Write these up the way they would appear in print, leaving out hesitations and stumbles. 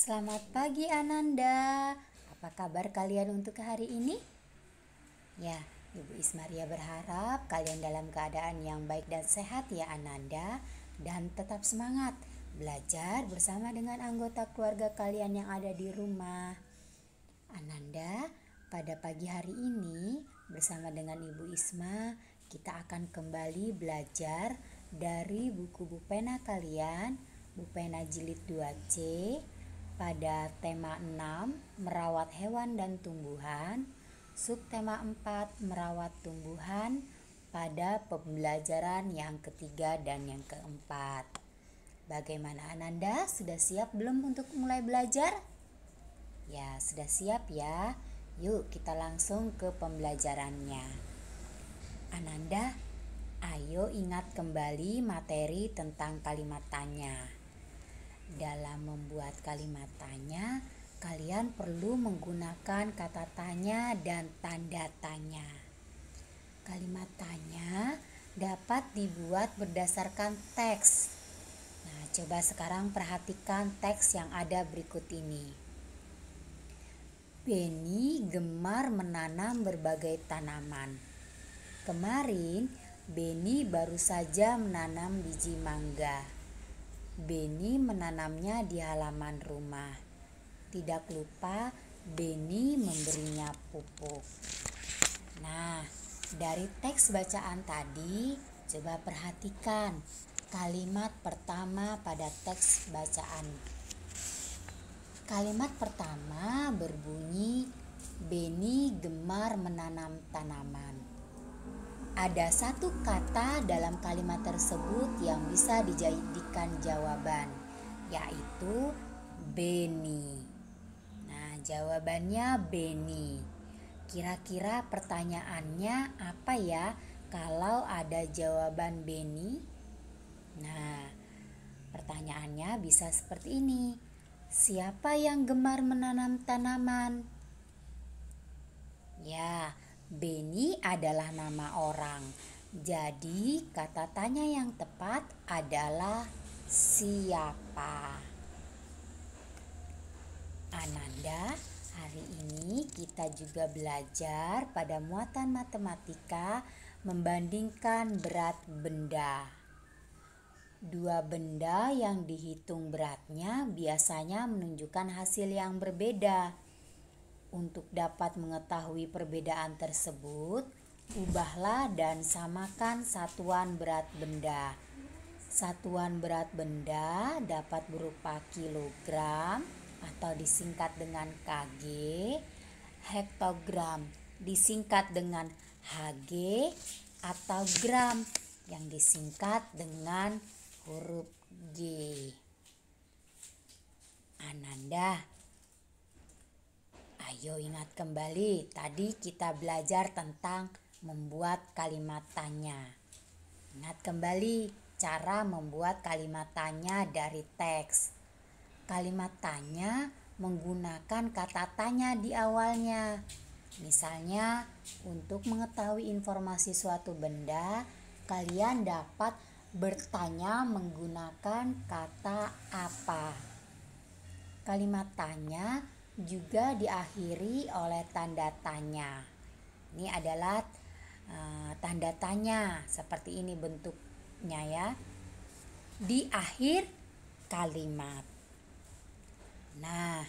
Selamat pagi Ananda. Apa kabar kalian untuk hari ini? Ya, Ibu Ismaria berharap kalian dalam keadaan yang baik dan sehat ya Ananda, dan tetap semangat belajar bersama dengan anggota keluarga kalian yang ada di rumah. Ananda, pada pagi hari ini bersama dengan Ibu Isma, kita akan kembali belajar dari buku pena kalian, buku pena jilid 2C, pada tema 6 merawat hewan dan tumbuhan, subtema 4 merawat tumbuhan pada pembelajaran yang ketiga dan yang keempat. Bagaimana Ananda? Sudah siap belum untuk mulai belajar? Ya, sudah siap ya. Yuk kita langsung ke pembelajarannya. Ananda, ayo ingat kembali materi tentang kalimat tanya. Dalam membuat kalimat tanya, kalian perlu menggunakan kata tanya dan tanda tanya. Kalimat tanya dapat dibuat berdasarkan teks. Nah, coba sekarang perhatikan teks yang ada berikut ini. Beni gemar menanam berbagai tanaman. Kemarin, Beni baru saja menanam biji mangga. Beni menanamnya di halaman rumah. Tidak lupa Beni memberinya pupuk. Nah, dari teks bacaan tadi, coba perhatikan kalimat pertama pada teks bacaan. Kalimat pertama berbunyi, Beni gemar menanam tanaman. Ada satu kata dalam kalimat tersebut yang bisa dijadikan jawaban, yaitu Beni. Nah, jawabannya Beni. Kira-kira pertanyaannya apa ya kalau ada jawaban Beni? Nah, pertanyaannya bisa seperti ini. Siapa yang gemar menanam tanaman? Ya, Beni adalah nama orang. Jadi, kata tanya yang tepat adalah siapa. Ananda, hari ini kita juga belajar pada muatan matematika membandingkan berat benda. Dua benda yang dihitung beratnya biasanya menunjukkan hasil yang berbeda. Untuk dapat mengetahui perbedaan tersebut, ubahlah dan samakan satuan berat benda. Satuan berat benda dapat berupa kilogram atau disingkat dengan kg, hektogram disingkat dengan hg, atau gram yang disingkat dengan huruf G. Ananda, ayo ingat kembali, tadi kita belajar tentang membuat kalimat tanya. Ingat kembali cara membuat kalimat tanya dari teks. Kalimat tanya menggunakan kata tanya di awalnya. Misalnya, untuk mengetahui informasi suatu benda, kalian dapat bertanya menggunakan kata apa. Kalimat tanya juga diakhiri oleh tanda tanya. Ini adalah tanda tanya, seperti ini bentuknya ya. Di akhir kalimat. Nah,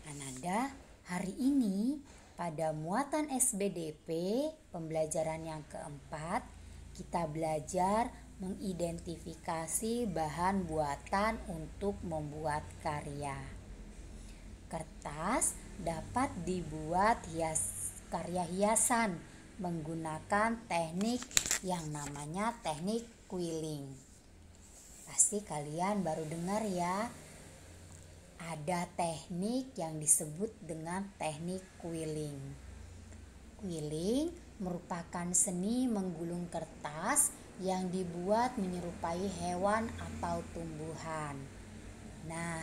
Ananda, hari ini pada muatan SBDP pembelajaran yang keempat, kita belajar mengidentifikasi bahan buatan untuk membuat karya. Kertas dapat dibuat karya hiasan menggunakan teknik yang namanya teknik quilling. Pasti kalian baru dengar ya, ada teknik yang disebut dengan teknik quilling. Quilling merupakan seni menggulung kertas yang dibuat menyerupai hewan atau tumbuhan. Nah,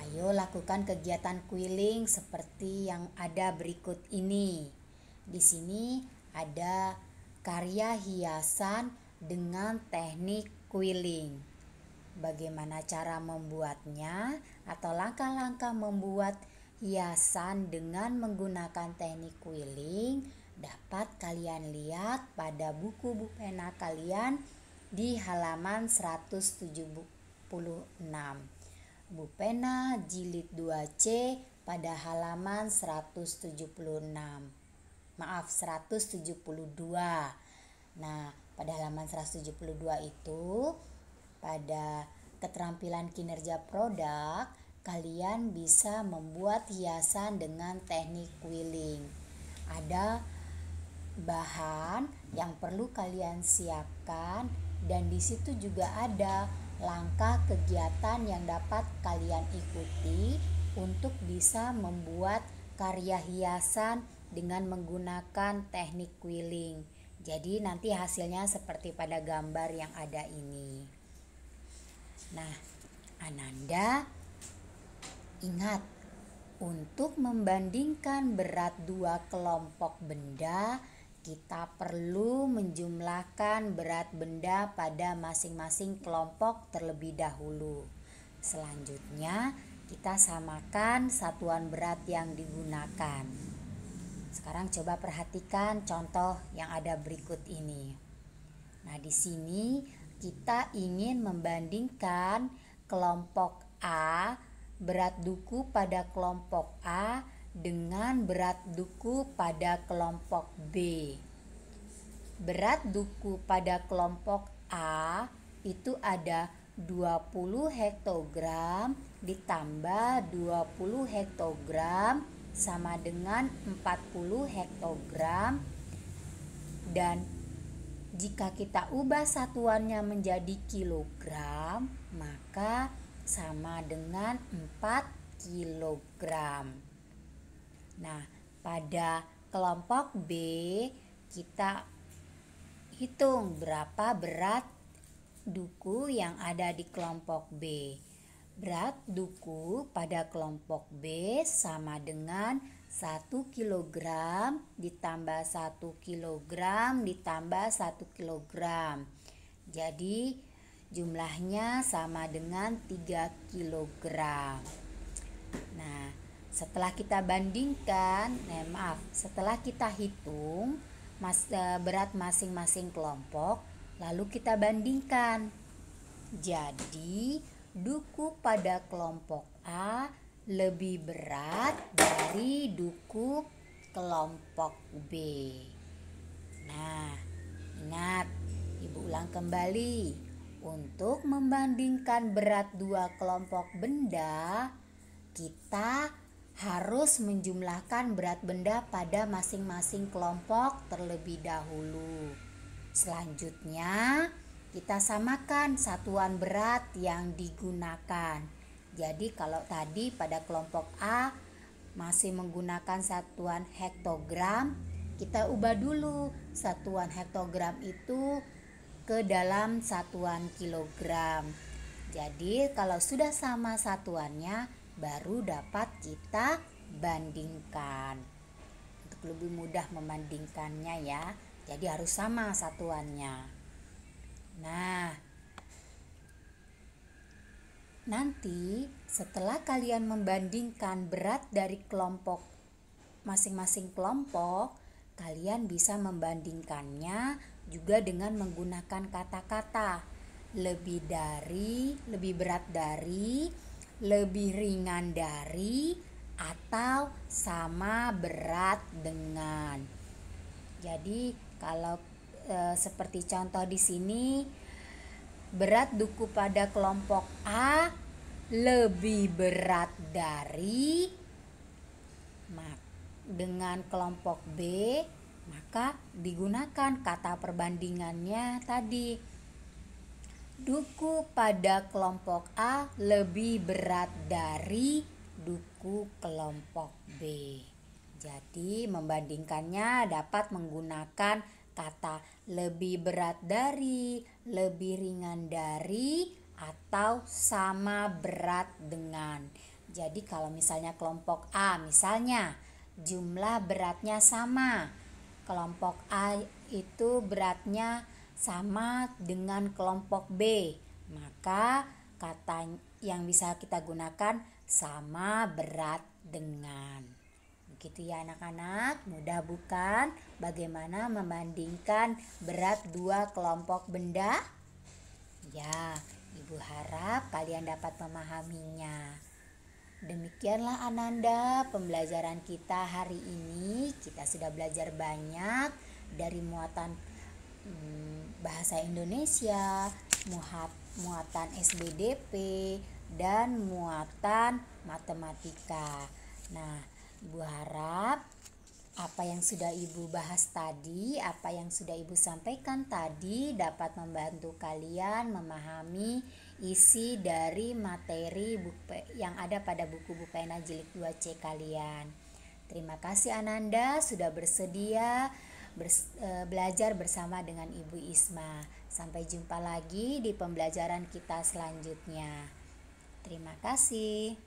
ayo lakukan kegiatan quilling seperti yang ada berikut ini. Di sini ada karya hiasan dengan teknik quilling. bagaimana cara membuatnya atau langkah-langkah membuat hiasan dengan menggunakan teknik quilling dapat kalian lihat pada buku pena kalian di halaman 176. Buku pena jilid 2C pada halaman 176. Maaf, 172. Nah, pada halaman 172 itu pada keterampilan kinerja produk, kalian bisa membuat hiasan dengan teknik quilling. Ada bahan yang perlu kalian siapkan dan di situ juga ada langkah kegiatan yang dapat kalian ikuti untuk bisa membuat karya hiasan dengan menggunakan teknik quilling. Jadi nanti hasilnya seperti pada gambar yang ada ini. Nah, Ananda ingat untuk membandingkan berat dua kelompok benda, kita perlu menjumlahkan berat benda pada masing-masing kelompok terlebih dahulu. Selanjutnya, kita samakan satuan berat yang digunakan. Sekarang coba perhatikan contoh yang ada berikut ini. Nah, di sini kita ingin membandingkan kelompok A, berat duku pada kelompok A dengan berat duku pada kelompok B. Berat duku pada kelompok A itu ada 20 hektogram ditambah 20 hektogram sama dengan 40 hektogram, dan jika kita ubah satuannya menjadi kilogram maka sama dengan 4 kilogram. Nah, pada kelompok B kita hitung berapa berat duku yang ada di kelompok B. Berat duku pada kelompok B sama dengan 1 kg ditambah 1 kg ditambah 1 kg. Jadi jumlahnya sama dengan 3 kg. Nah, setelah kita bandingkan, setelah kita hitung berat masing-masing kelompok, lalu kita bandingkan. Jadi duku pada kelompok A lebih berat dari duku kelompok B. Nah, ingat, Ibu ulang kembali. Untuk membandingkan berat dua kelompok benda, kita harus menjumlahkan berat benda pada masing-masing kelompok terlebih dahulu. Selanjutnya, kita samakan satuan berat yang digunakan. Jadi kalau tadi pada kelompok A masih menggunakan satuan hektogram, kita ubah dulu satuan hektogram itu ke dalam satuan kilogram. Jadi kalau sudah sama satuannya baru dapat kita bandingkan. Untuk lebih mudah membandingkannya ya, jadi harus sama satuannya. Nah, nanti setelah kalian membandingkan berat dari kelompok masing-masing kelompok, kalian bisa membandingkannya juga dengan menggunakan kata-kata lebih dari, lebih berat dari, lebih ringan dari, atau sama berat dengan. Jadi kalau seperti contoh di sini, berat duku pada kelompok A lebih berat dari dengan kelompok B, maka digunakan kata perbandingannya tadi. Duku pada kelompok A lebih berat dari duku kelompok B. Jadi membandingkannya dapat menggunakan kata lebih berat dari, lebih ringan dari, atau sama berat dengan. Jadi kalau misalnya kelompok A, misalnya jumlah beratnya sama, kelompok A itu beratnya sama dengan kelompok B, maka kata yang bisa kita gunakan sama, berat, dengan. Begitu ya anak-anak, mudah bukan bagaimana membandingkan berat dua kelompok benda? Ya, Ibu harap kalian dapat memahaminya. Demikianlah Ananda pembelajaran kita hari ini. Kita sudah belajar banyak dari muatan bahasa Indonesia, muatan SBDP, dan muatan matematika. Nah, Ibu harap apa yang sudah Ibu bahas tadi, apa yang sudah Ibu sampaikan tadi dapat membantu kalian memahami isi dari materi yang ada pada buku Bupena Jilid 2C kalian. Terima kasih Ananda sudah bersedia belajar bersama dengan Ibu Isma. Sampai jumpa lagi di pembelajaran kita selanjutnya. Terima kasih.